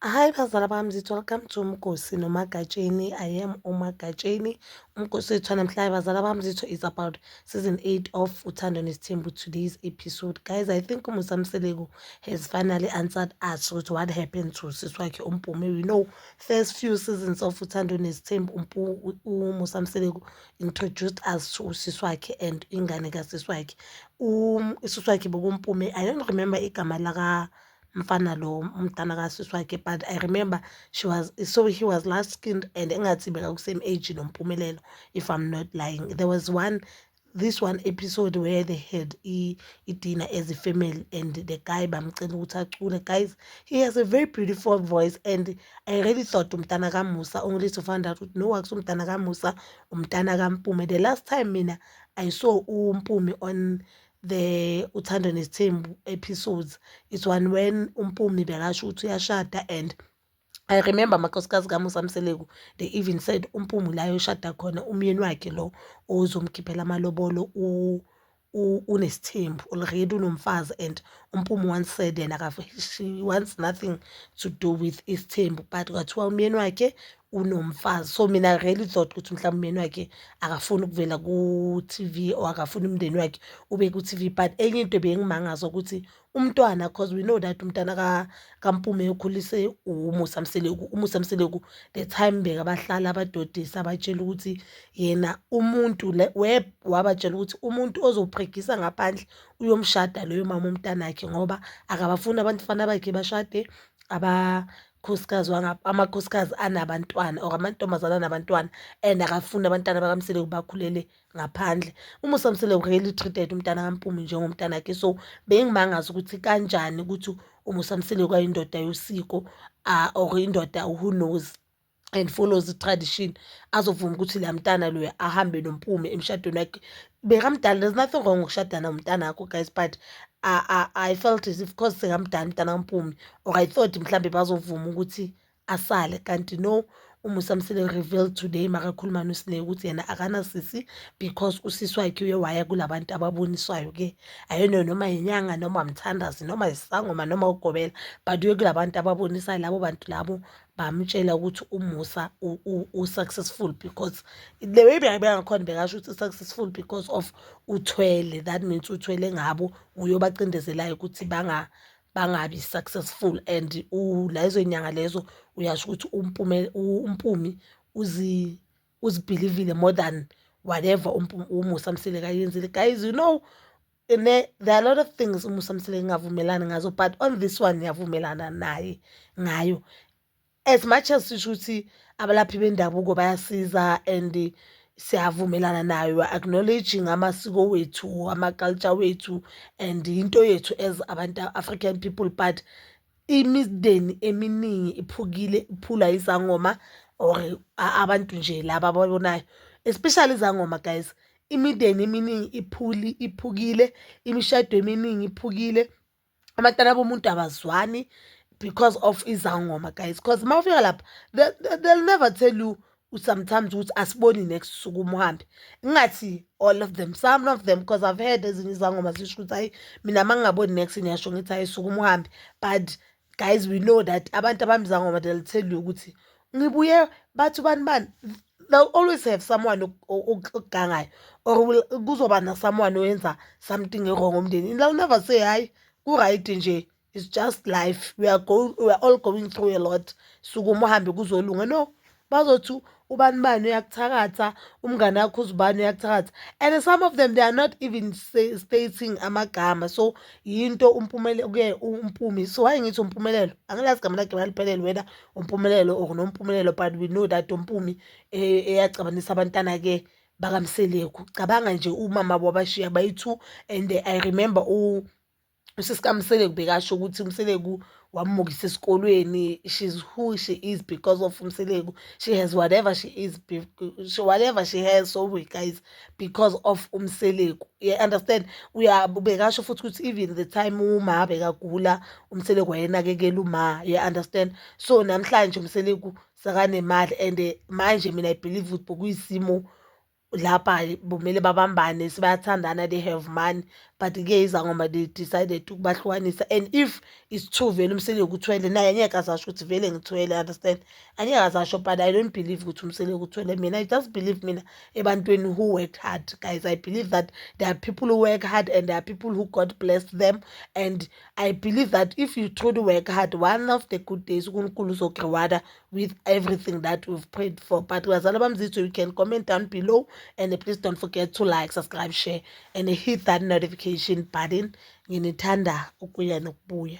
Hi bazala bami zithi welcome to Umgosi noMagatsheni. I am uMagatsheni. Umgosi wethu namhlanje bazala bami zithi is about season 8 of Uthando Nesithembu today's episode. Guys, I think Musamseleko has finally answered us with what happened to Siswakhe Mpumi. We know first few seasons of Uthando Nesithembu Musamseleko introduced us to Siswakhe and ingane kaSiswakhe. Siswakhe bokuMpumi. I don't remember igama laka mfana lo umntana kaSiswakhe, but I remember he was last skinned and engathi same age noMpumelelo, if I'm not lying. There was this one episode where they had dinner as a family and the guy bamcela ukuthi acule. Guys, he has a very beautiful voice and I really thought umntana kaMusa, only to find out no umntana kaMusa, umntana kaMpume. The last time mina I saw uMpume on the Uthando Nesithembu episodes, it's one when uMpumi bekasho ukuthi uyashada, and I remember amakhosikazi kaMusamseleko, they even said uMpumi la yoshada khona umyeni wakhe lo ozomkhiphela amalobolo uNesithembu already unomfazi, and uMpumi once said yena she wants nothing to do with Isithembu, but kwathiwa umyeni wakhe unomfazi. So mina I really thought ukuthi mhlawumbe umyeni wakhe akafuni ukuvela ku-TV or akafuni umndeni wakhe ube ku-TV, but enye into bengimangaza ukuthi umntwana, cause we know that umntana kaMpumi ukhulise uMusamseleko. The time bekabahlala abadodisa abatshela ukuthi yena umuntu wabatshela ukuthi umuntu ozopregisa ngaphandle uyomshada loyo mama umntanakhe, ngoba akabafuni abantwana bakhe bashade amakhosikazi anabantwana or amantombazana anabantwana, and akafuni abantwana bakaMseleko bakhulele ngaphandle. UMusamseleko really treated umntana kaMpumi njengomntanakhe. So bengimangaza ukuthi kanjani ukuthi uMusamseleko ayindoda yosiko, or indoda who knows and follows the tradition, azovuma ukuthi la mntana loya ahambe noMpumi emshadweni wakhe. Bekamdala, there's nothing wrong ukushada nomntana wakho guys, but I felt as if cause sekamdala umntana kaMpumi, or I thought mhlambe bazovuma ukuthi asale, kanti no, uMusamseleko revealed today makakhuluma noSileyo ukuthi yena akanasisi because usisi wakhe uye waya kulabantu ababoniswayo ke. I don't know noma inyanga noma umthandazi noma isangoma noma ugobela, but uye kulabantu ababonisayo. Labo bantu labo bamtshela ukuthi uMusa u-successful because the way ngakhona bekasho ukuthi successful because of uthwele. That means uthwele ngabo uyobacindezelayo ukuthi bangabi successful, and lezo nyanga lezo uyasho ukuthi uMpumi uzibhilivile more than whatever uMusamseleko ayenzile. Guys, you know, there are a lot of things uMusamseleko engavumelani ngazo, but on this one ngiyavumelana naye ngayo. As much as sisho ukuthi abalaphi bendabuko bayasiza and siyavumelana nayo, acknowledging amasiko wethu, ama-culture wethu and into yethu as abantu African people, but imideni eminingi iphula izangoma, or abantu nje laba ababonayo, especially izangoma guys. Imideni eminingi iphukile, imishado eminingi iphukile, abantwana bomuntu abazwani because of izangoma guys. Because mawufika lapha they'll never tell you sometimes ukuthi asiboni next suku umuhambe. Ngathi all of them, some of them, because I've heard ezinye izangoma zisho ukuthi hayi mina mangingaboni next ngiyasho ngithi hayi suku umuhambe. But guys, we know that abantu abamizangoma they'll tell you ukuthi ngibuye bathi bani. They'll always have someone okugangayo, or kuzoba na someone oyenza something wrong omndeni. They'll never say hayi ku-right nje, it's just life, we are all going through a lot, suke umuhambe kuzolunga. No, bazothi ubani uyakuthakatha, umngane wakho uzibani uyakuthakatha, and some of them they are not even stating amagama. So yinto uMpumi, so hayi ngithi uMpumelelo, angilazi igama lakhe maliphelele whether uMpumelelo or noMpumelelo, but we know that uMpumi eyacabanisa abantwana ke bakaMseleko, cabanga nje umama wabashiya bayi-2. And I remember usisi kaMseleko bekasho ukuthi uMseleko wamukisa esikolweni. She's who she is because of uMseleko. She has whatever she is, whatever she has, so we guys, because of uMseleko. You understand? Bekasho futhi ukuthi even the time uma bekagula uMseleko wayenakekela uma. You understand? So namhlanje uMseleko sakanemali, and manje mina I believe ukuthi kuyisimo lapha bumele babambane sebayathandana, they have money, but-ke izangoma they decided ukubahlukanisa. And if it's true vele uMseleku uthwele, naye angeke azasho ukuthi vele ngithwele, understand? Angeke azasho, but I don't believe ukuthi uMseleku uthwele. Mina, I just believe mina ebantwini who worked hard, guys. I believe that there are people who work hard and there are people who God blessed them. And I believe that if you truly work hard, one of the good days uNkulunkulu uzokureward with everything that we've prayed for. But bazala bamzitho, you can comment down below, and please don't forget to like, subscribe, share, and hit that notification button. Nginithanda ukuya nokubuya.